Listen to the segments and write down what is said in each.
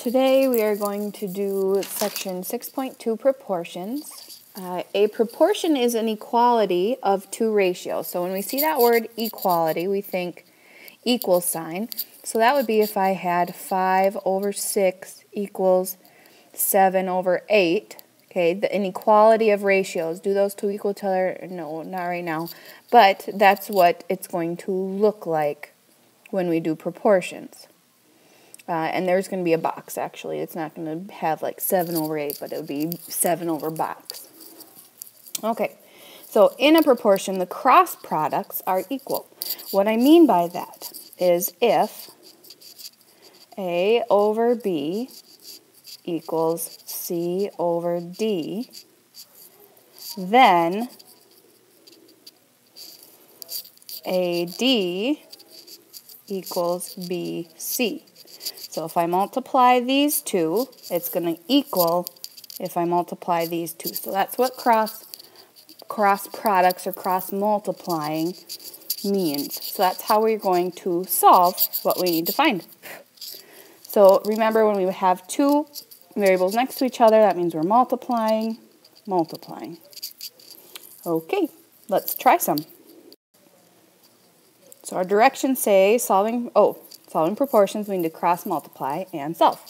today we are going to do section 6.2 proportions. A proportion is an equality of two ratios. So when we see that word equality, we think equal sign. So that would be if I had 5 over 6 equals 7 over 8. Okay, the inequality of ratios. Do those two equal to each other? No, not right now. But that's what it's going to look like when we do proportions. And there's going to be a box, actually. It's not going to have like 7 over 8, but it would be 7 over box. Okay, so in a proportion, the cross products are equal. What I mean by that is if A over B equals C over D, then AD equals BC. So if I multiply these two, it's going to equal if I multiply these two. So that's what cross products or cross multiplying means. So that's how we're going to solve what we need to find. So remember, when we have two variables next to each other, that means we're multiplying. Okay, let's try some. So our directions say solving proportions, we need to cross multiply and solve.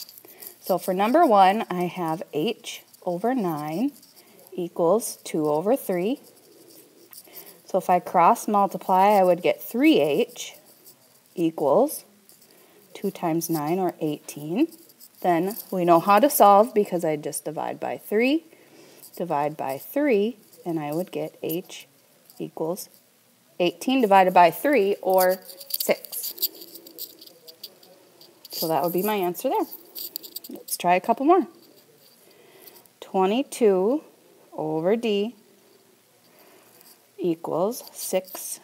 So for number 1, I have h over 9 equals 2 over 3. So if I cross multiply, I would get 3h equals 2 times 9, or 18. Then we know how to solve because I just divide by 3, and I would get h equals 18 divided by 3, or 6. So that would be my answer there. Let's try a couple more. 22 over D equals 6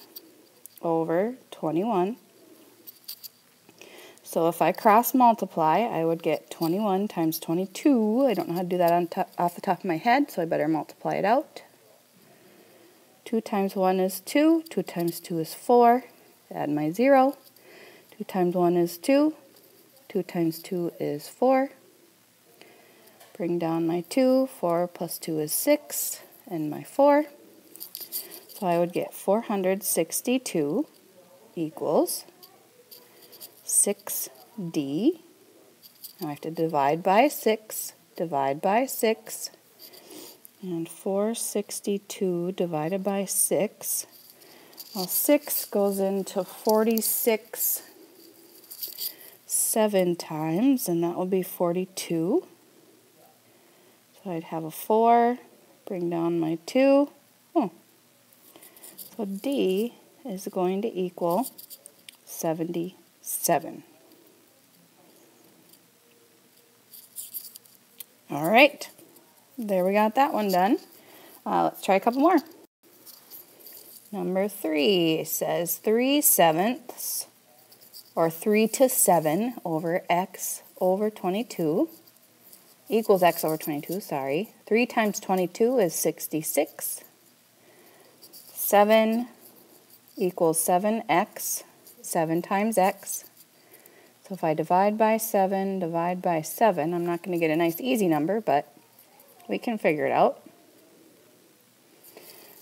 over 21. So if I cross multiply, I would get 21 times 22. I don't know how to do that off the top of my head, so I better multiply it out. 2 times 1 is 2. 2 times 2 is 4. Add my 0. 2 times 1 is 2. 2 times 2 is 4. Bring down my 2. 4 plus 2 is 6. And my 4. So I would get 462 equals 6D. Now I have to divide by 6. And 462 divided by 6. Well, 6 goes into 46 7 times, and that will be 42. So I'd have a 4, bring down my 2. Oh, so D is going to equal 77. All right, there we got that one done. Let's try a couple more. Number 3 says 3/7, or 3 to 7 over x over 22 equals x over 22, sorry. 3 times 22 is 66. 7 equals 7x, 7 times x. So if I divide by 7, I'm not going to get a nice easy number, but we can figure it out.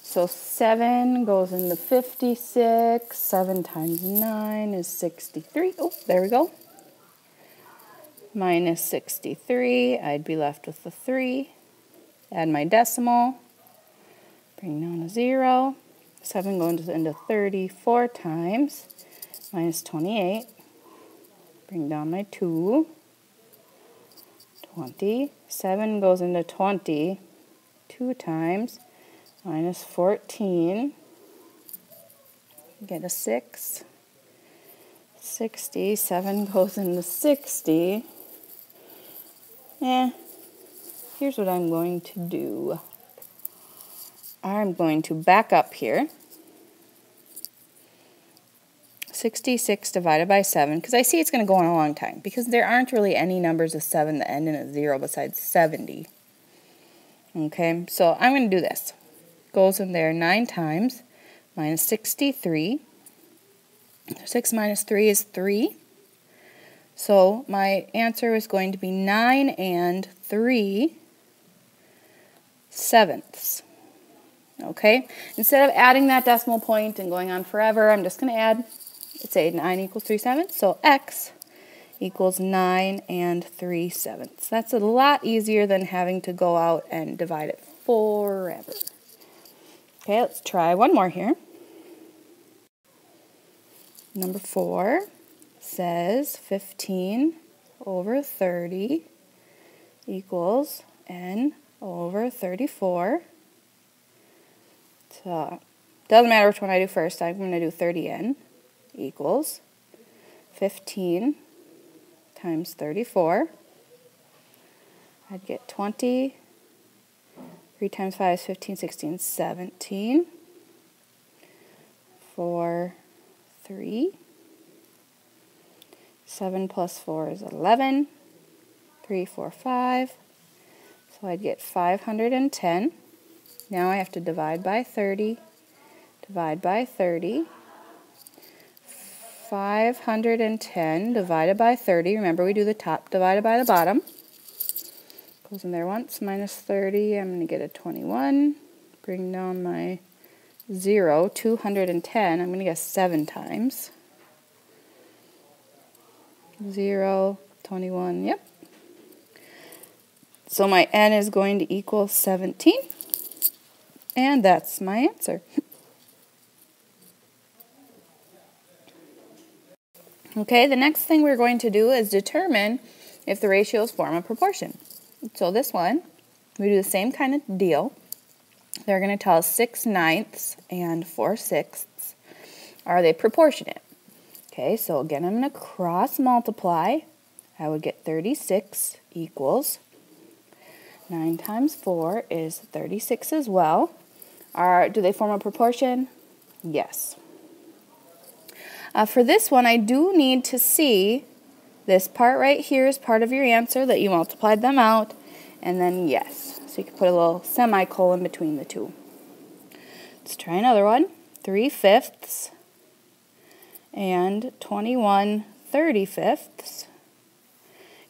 So 7 goes into 56. 7 times 9 is 63. Oh, there we go. Minus 63. I'd be left with the 3. Add my decimal. Bring down a 0. 7 goes into 34 times. Minus 28. Bring down my 2. 20. 7 goes into 20 2 times. Minus 14. Get a 6. 60. 7 goes into 60. Here's what I'm going to do. I'm going to back up here. 66 divided by 7, because I see it's going to go on a long time, because there aren't really any numbers of 7 that end in a 0 besides 70. Okay, so I'm going to do this. Goes in there 9 times, minus 63. 6 minus 3 is 3. So my answer is going to be 9 and 3/7. Okay, instead of adding that decimal point and going on forever, I'm just going to add, say 9 equals 3/7. So x equals 9 and 3/7. That's a lot easier than having to go out and divide it forever. Okay, let's try one more here. Number 4 says 15 over 30 equals n over 34. So, doesn't matter which one I do first. I'm going to do 30n equals 15 times 34. I'd get 20. 3 times 5 is 15, 16, 17. 4, 3. 7 plus 4 is 11. 3, 4, 5. So I'd get 510. Now I have to divide by 30. Divide by 30. 510 divided by 30. Remember, we do the top divided by the bottom. Goes in there once. Minus 30. I'm going to get a 21. Bring down my 0. 210. I'm going to guess 7 times. 0, 21. Yep. So my n is going to equal 17. And that's my answer. Okay, the next thing we're going to do is determine if the ratios form a proportion. So this one, we do the same kind of deal. They're going to tell us 6/9 and 4/6. Are they proportionate? Okay, so again, I'm going to cross multiply. I would get 36 equals 9 times 4 is 36 as well. Do they form a proportion? Yes. For this one, I do need to see this part right here is part of your answer that you multiplied them out, and then yes. So you can put a little semicolon between the two. Let's try another one. 3/5 and 21/35.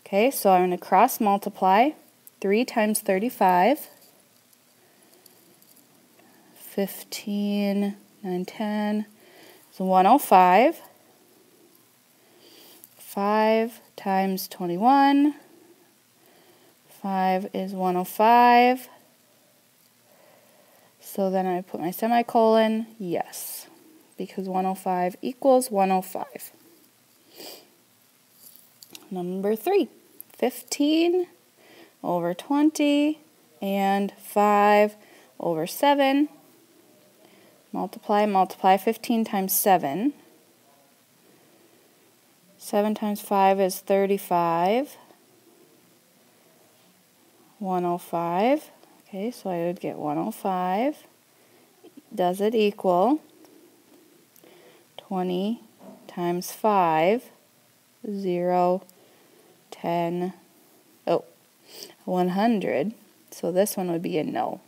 Okay, so I'm going to cross multiply. 3 times 35. 15, 9, 10. So 105. 5 times 21. 5 is 105. So then I put my semicolon, yes, because 105 equals 105. Number 3, 15 over 20 and 5 over 7. Multiply, multiply, 15 times 7. 7 times 5 is 35. 105. Okay, so I would get 105. Does it equal 20 times 5, 0, 10, 100. So this one would be a no.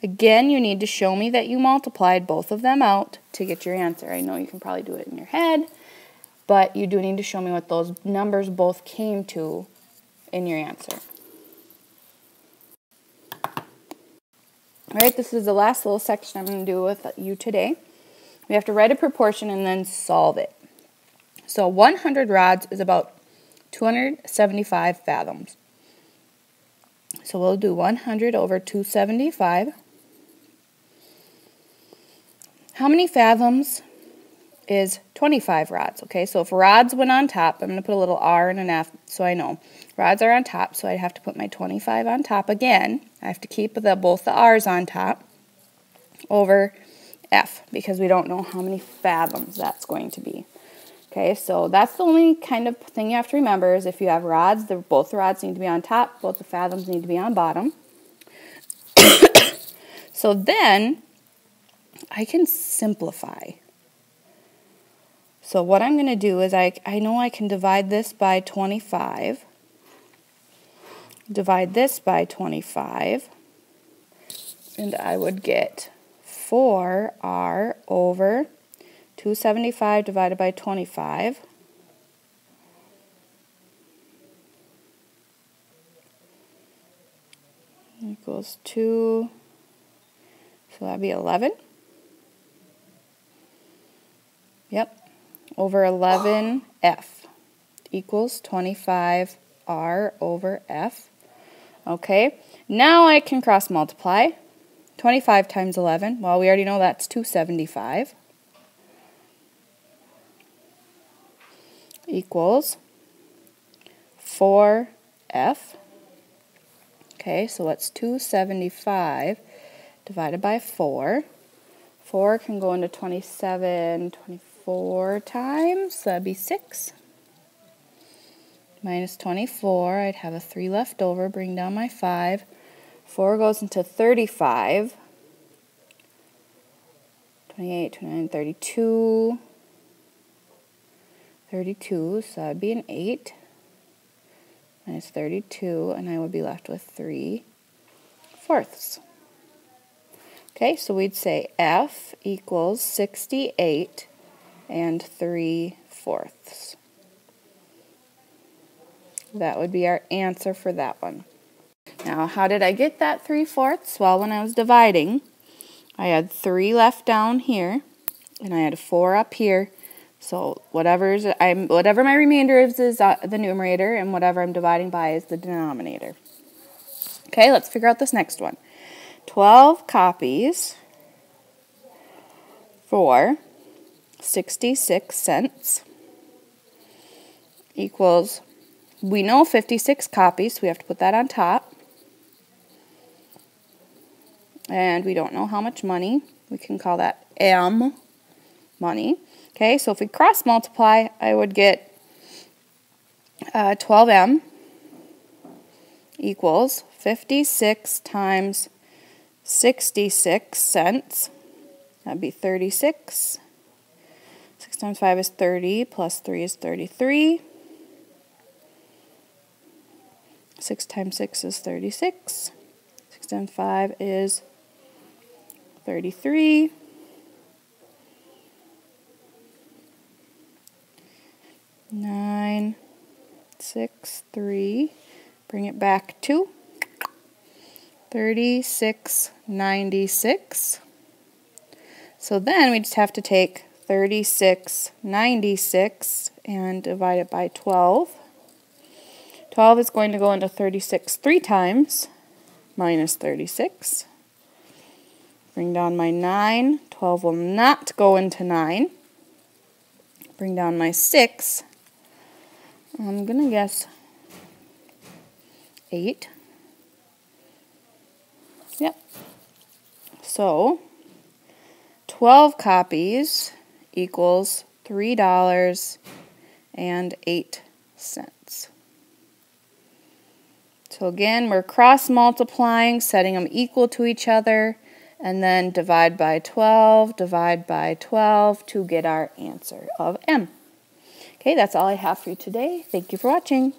Again, you need to show me that you multiplied both of them out to get your answer. I know you can probably do it in your head, but you do need to show me what those numbers both came to in your answer. All right, this is the last little section I'm going to do with you today. We have to write a proportion and then solve it. So 100 rods is about 275 fathoms. So we'll do 100 over 275. How many fathoms is 25 rods? Okay, so if rods went on top, I'm going to put a little R and an F so I know. Rods are on top, so I'd have to put my 25 on top again. I have to keep both the R's on top over F because we don't know how many fathoms that's going to be. Okay, so that's the only kind of thing you have to remember is if you have rods, both the rods need to be on top, both the fathoms need to be on bottom. So then I can simplify. So what I'm going to do is I know I can divide this by 25. Divide this by 25. And I would get 4R over 275 divided by 25. equals 2, so that'd be 11. Yep, over 11f equals 25r over f. Okay, now I can cross multiply. 25 times 11, well, we already know that's 275. Equals 4f. Okay, so what's 275 divided by 4? 4 can go into 27, 24 times, so that'd be 6. Minus 24, I'd have a 3 left over, bring down my 5. 4 goes into 35. 28, 29, 32. 32, so that'd be an 8. Minus 32, and I would be left with 3/4. Okay, so we'd say F equals 68 and 3/4. That would be our answer for that one. Now, how did I get that 3/4? Well, when I was dividing, I had 3 left down here, and I had a 4 up here. So whatever my remainder is the numerator, and whatever I'm dividing by is the denominator. Okay, let's figure out this next one. 12 copies for 66 cents equals, we know 56 copies, so we have to put that on top. And we don't know how much money. We can call that M, money. Okay, so if we cross multiply, I would get 12M equals 56 times 66 cents. That'd be 36. 6 times 5 is 30, plus 3 is 33. 6 times 6 is 36. 6 times 5 is 33. 9, 6, 3. Bring it back to 36.96. So then we just have to take 36.96 and divide it by 12. 12 is going to go into 36 3 times, minus 36. Bring down my 9. 12 will not go into 9. Bring down my 6. I'm going to guess 8. Yep. So 12 copies equals $3.08. So again, we're cross multiplying, setting them equal to each other, and then divide by 12 to get our answer of M. Okay, that's all I have for you today. Thank you for watching.